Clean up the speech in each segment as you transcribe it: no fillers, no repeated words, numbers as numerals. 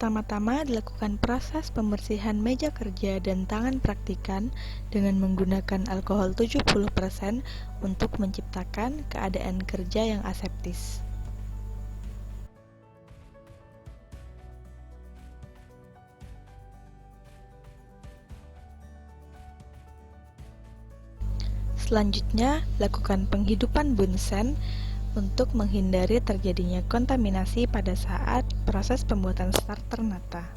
Pertama-tama dilakukan proses pembersihan meja kerja dan tangan praktikan dengan menggunakan alkohol 70% untuk menciptakan keadaan kerja yang aseptis. Selanjutnya, lakukan penghidupan bunsen untuk menghindari terjadinya kontaminasi pada saat proses pembuatan starter nata.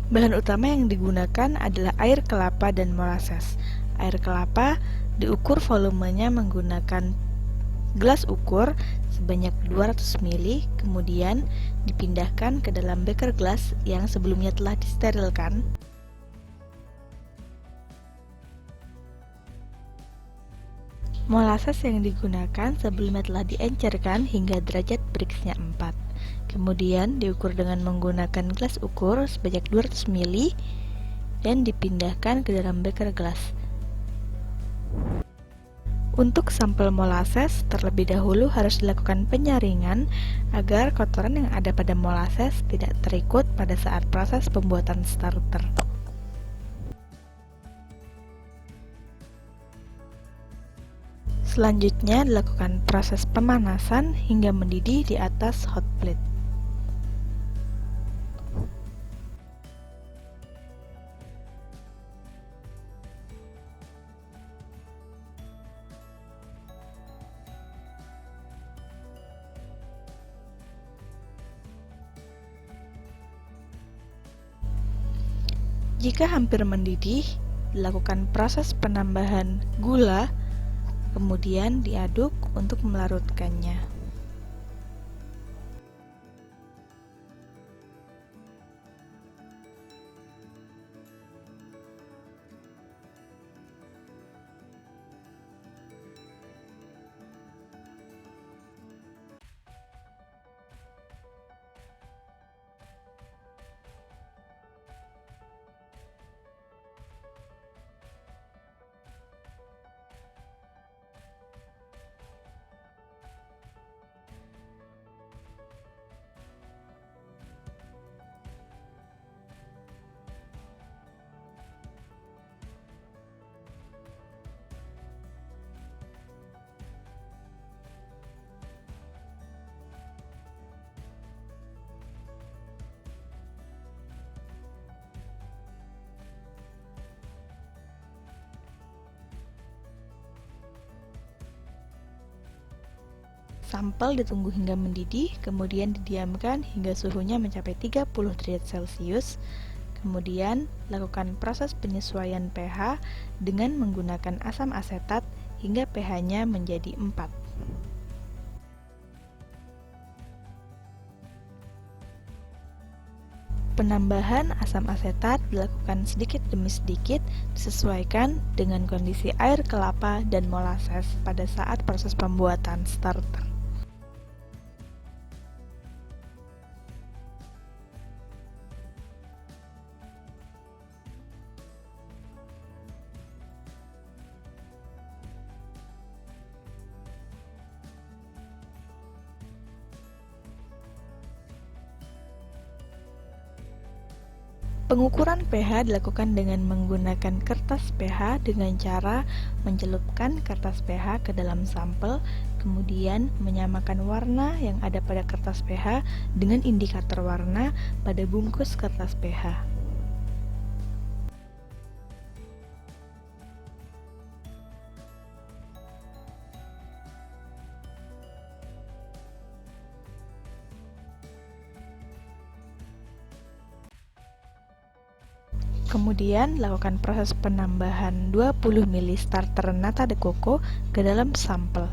Bahan utama yang digunakan adalah air kelapa dan molasses. Air kelapa diukur volumenya menggunakan gelas ukur sebanyak 200 ml, kemudian dipindahkan ke dalam beker gelas yang sebelumnya telah disterilkan. Molasses yang digunakan sebelumnya telah diencerkan hingga derajat Brix-nya 4. Kemudian diukur dengan menggunakan gelas ukur sebanyak 200 ml dan dipindahkan ke dalam beker gelas. Untuk sampel molasses, terlebih dahulu harus dilakukan penyaringan agar kotoran yang ada pada molasses tidak terikut pada saat proses pembuatan starter. Selanjutnya dilakukan proses pemanasan hingga mendidih di atas hot plate. Jika hampir mendidih, dilakukan proses penambahan gula, kemudian diaduk untuk melarutkannya. Sampel ditunggu hingga mendidih, kemudian didiamkan hingga suhunya mencapai 30 derajat Celcius. Kemudian, lakukan proses penyesuaian pH dengan menggunakan asam asetat hingga pH-nya menjadi 4. Penambahan asam asetat dilakukan sedikit demi sedikit disesuaikan dengan kondisi air kelapa dan molasses pada saat proses pembuatan starter. Pengukuran pH dilakukan dengan menggunakan kertas pH dengan cara mencelupkan kertas pH ke dalam sampel, kemudian menyamakan warna yang ada pada kertas pH dengan indikator warna pada bungkus kertas pH. Kemudian, lakukan proses penambahan 20 ml starter nata de coco ke dalam sampel.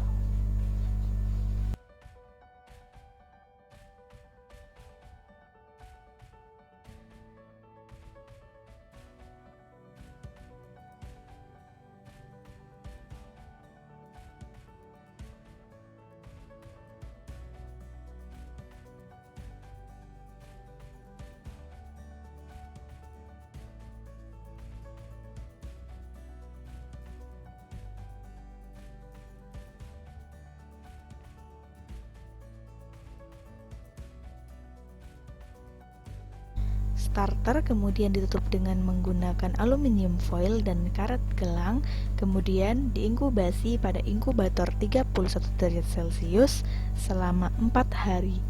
starter, kemudian ditutup dengan menggunakan aluminium foil dan karet gelang, kemudian diinkubasi pada inkubator 31 derajat Celcius selama 4 hari.